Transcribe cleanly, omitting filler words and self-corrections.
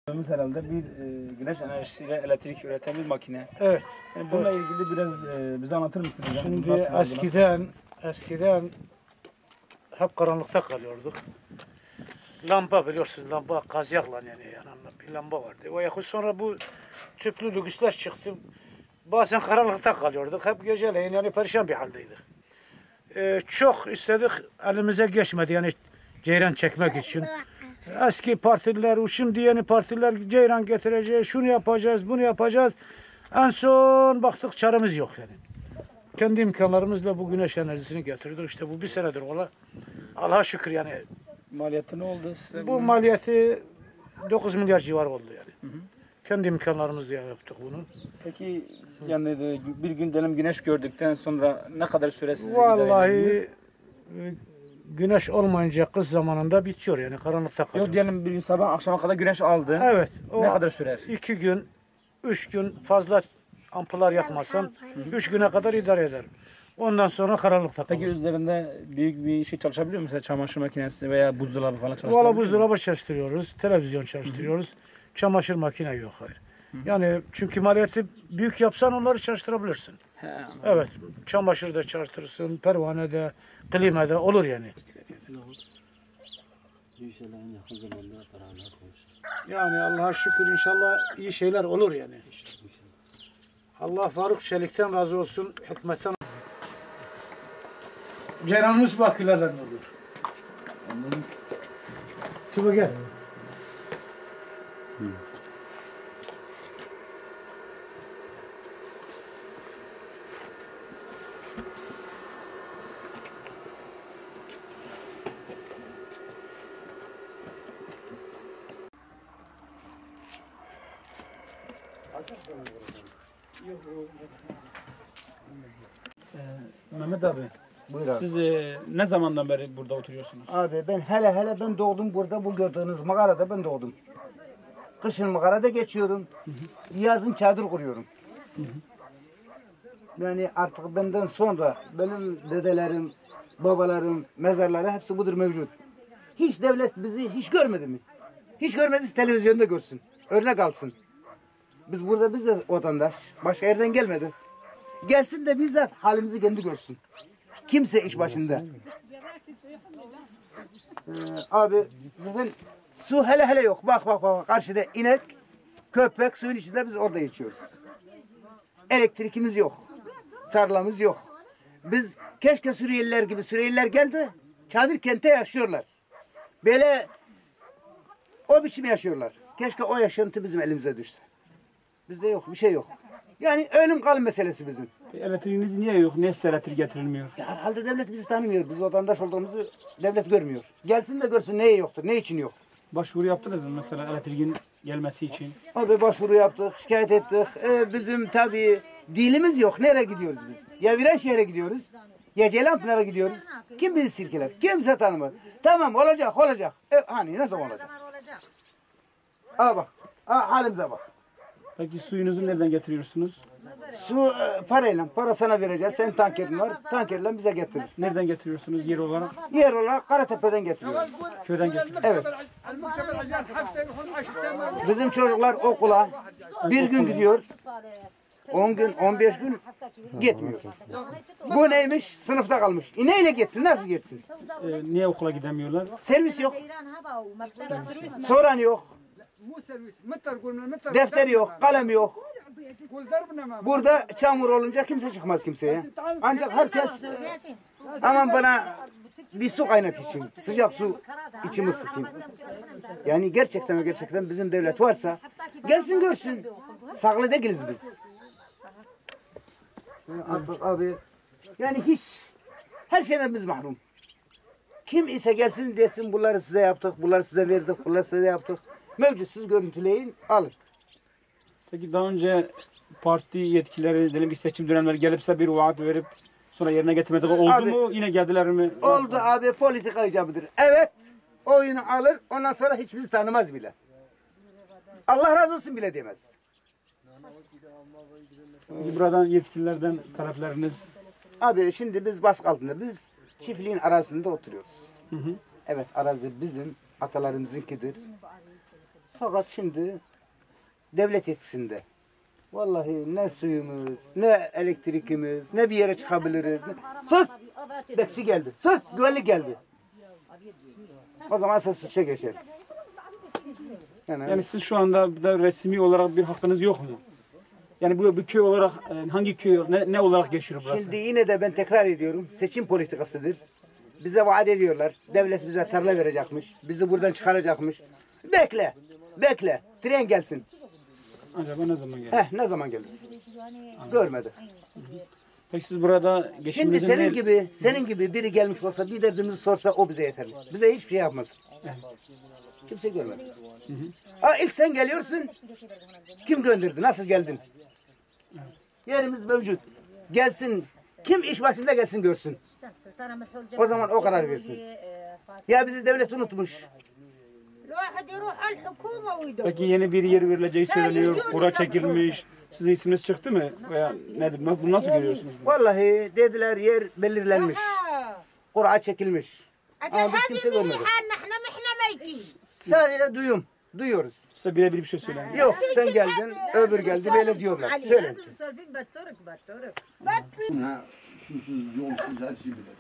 Herhalde bir güneş enerjisiyle elektrik üreten bir makine. Evet. Yani bununla ilgili biraz bize anlatır mısınız? Şimdi Nasıl eskiden hep karanlıkta kalıyorduk. Lamba biliyorsunuz, lamba kazyakla yani yanında bir lamba vardı. O yakın sonra bu tüplü lüksler çıktı. Bazen karanlıkta kalıyorduk. Hep geceleyin yani perişan bir haldeydik. Çok istedik, elimize geçmedi yani ceyran çekmek için. Eski partiler, şimdi yeni partiler ceyran getireceğiz, şunu yapacağız, bunu yapacağız. En son baktık çaremiz yok yani. Kendi imkanlarımızla bu güneş enerjisini getirdik. İşte bu bir senedir ola. Allah'a şükür yani. maliyeti ne oldu size? Bu maliyeti 9 milyar civarı oldu yani. Kendi imkanlarımızla yaptık bunu. Peki yani bir gün diyelim güneş gördükten sonra ne kadar süre sizi idare ediyor? Vallahi güneş olmayınca kış zamanında bitiyor yani karanlıkta kalıyor. Yok diyelim bir gün sabah akşama kadar güneş aldı. Evet. Ne kadar sürer? 2 gün, 3 gün fazla ampular yakmazsan 3 güne kadar idare eder. Ondan sonra karanlıkta kalır. Peki üzerinde büyük bir şey çalışabiliyor musunuz? Çamaşır makinesi veya buzdolabı falan çalıştırabiliyor Valla musunuz? buzdolabı çalıştırıyoruz, televizyon çalıştırıyoruz. Çamaşır makine yok hayır. Yani çünkü maliyeti büyük yapsan onları çalıştırabilirsin. He, anladım. Evet, çamaşır da çalıştırırsın, pervane de, klima da olur yani. Yani Allah'a şükür inşallah iyi şeyler olur yani. Allah Faruk Çelik'ten razı olsun, hükmetten. Ceyranımız bakilerden olur. Anladım. Tuba gel. Mehmet abi, Buyur abi. siz ne zamandan beri burada oturuyorsunuz? Abi ben hele ben doğdum burada, bu gördüğünüz mağarada ben doğdum. Kışın mağarada geçiyorum. Yazın çadır kuruyorum. Yani artık benden sonra benim dedelerim, babalarım, mezarları hepsi budur mevcut. Hiç devlet bizi hiç görmedi mi? Hiç görmediyse televizyonda görsün. Örnek alsın. Biz de vatandaş. Başka yerden gelmedik. Gelsin de bizzat halimizi kendi görsün. Kimse iş başında. Abi zaten su hele yok. Bak karşıda inek, köpek suyun içinde, biz orada geçiyoruz. Elektrikimiz yok. Tarlamız yok. Biz keşke Suriyeliler geldi. Çadır kente yaşıyorlar. Böyle o biçim yaşıyorlar. Keşke o yaşantı bizim elimize düşse. Bizde yok, bir şey yok. Yani ölüm kalım meselesi bizim. Elektriğiniz niye yok? Niye size elektrik getirilmiyor? Ya herhalde devlet bizi tanımıyor. Biz vatandaş olduğumuzu devlet görmüyor. Gelsin de görsün neye yoktur, ne için yok. Başvuru yaptınız mı mesela elektriğin gelmesi için? Abi başvuru yaptık, şikayet ettik. Bizim tabii dilimiz yok. Nereye gidiyoruz biz? Ya Viranşehir'e gidiyoruz. Ya Ceylanpınar'a gidiyoruz. Kim bizi sirkeler? Kimse tanımaz. Tamam olacak. Hani ne zaman olacak? Bak. Halimize bak. Peki suyunuzu nereden getiriyorsunuz? Su parayla. Para sana vereceğiz. Senin tankerin var. Tankerle bize getirir. Nereden getiriyorsunuz yer olarak? Yer olarak Karatepe'den getiriyoruz. Köyden getiriyorsunuz. Evet. Bizim çocuklar okula bir gün gidiyor. 10 gün, 15 gün gitmiyor. Bu neymiş? Sınıfta kalmış. Neyle geçsin? Nasıl geçsin? Niye okula gidemiyorlar? Servis yok. Soran yok. Defter yok. Kalem yok. Burada çamur olunca kimse çıkmaz kimseye. Ancak herkes aman bana bir su kaynat için. Sıcak su içimi ısıtayım. Yani gerçekten bizim devlet varsa gelsin görsün. Saklı değiliz biz. Artık abi yani hiç her şeyden biz mahrum. Kim ise gelsin desin bunları size yaptık, bunları size verdik, bunları size yaptık. Mevcutsuz görüntüleyin alın. Peki daha önce parti yetkilileri diyelim ki seçim dönemleri gelip size bir vaat verip sonra yerine getirmedik oldu Abi, mu? Yine geldiler mi? Oldu abi, politika icabıdır. Evet, oyunu alır, ondan sonra hiç bizi tanımaz bile. Allah razı olsun bile demez. Buradan yetkililerden talepleriniz? Abi şimdi biz baskı altında, biz çiftliğin arasında oturuyoruz. Evet, arazi bizim, atalarımızınkidir. Fakat şimdi devlet etkisinde. Vallahi ne suyumuz, ne elektrikimiz, ne bir yere çıkabiliriz. Sus! Bekçi geldi. Sus! Güvenlik geldi. O zaman esas suça geçeriz. Yani siz şu anda da resmi olarak bir hakkınız yok mu? Yani bu köy olarak hangi köy ne olarak geçiyor burası? Şimdi yine de ben tekrar ediyorum. Seçim politikasıdır. Bize vaat ediyorlar. Devlet bize tarla verecekmiş. Bizi buradan çıkaracakmış. Bekle. Bekle. Tren gelsin. Acaba ne zaman gelir? Ne zaman gelir? Görmedi. Peki siz burada Şimdi geçiminizin senin gibi biri gelmiş olsa bir derdimizi sorsa o bize yeterli. Bize hiçbir şey yapmasın. Kimse görmedi. İlk sen geliyorsun. Kim gönderdi? Nasıl geldin? Yerimiz mevcut. Gelsin. Kim iş başında gelsin görsün. O zaman o karar versin. Ya bizi devlet unutmuş. Peki yeni bir yer verileceği söyleniyor. Kura çekilmiş. Sizin isminiz çıktı mı? Veya nedir? Bunu nasıl görüyorsunuz? Vallahi dediler yer belirlenmiş. Kura çekilmiş. Ama biz kimse görmedik. Sadece duyuyoruz. Size birebir bir şey söyleyin. Yok sen geldin, öbür geldi böyle diyorlar. Söyle. Ha, susuz, yolsuz her şey bilir.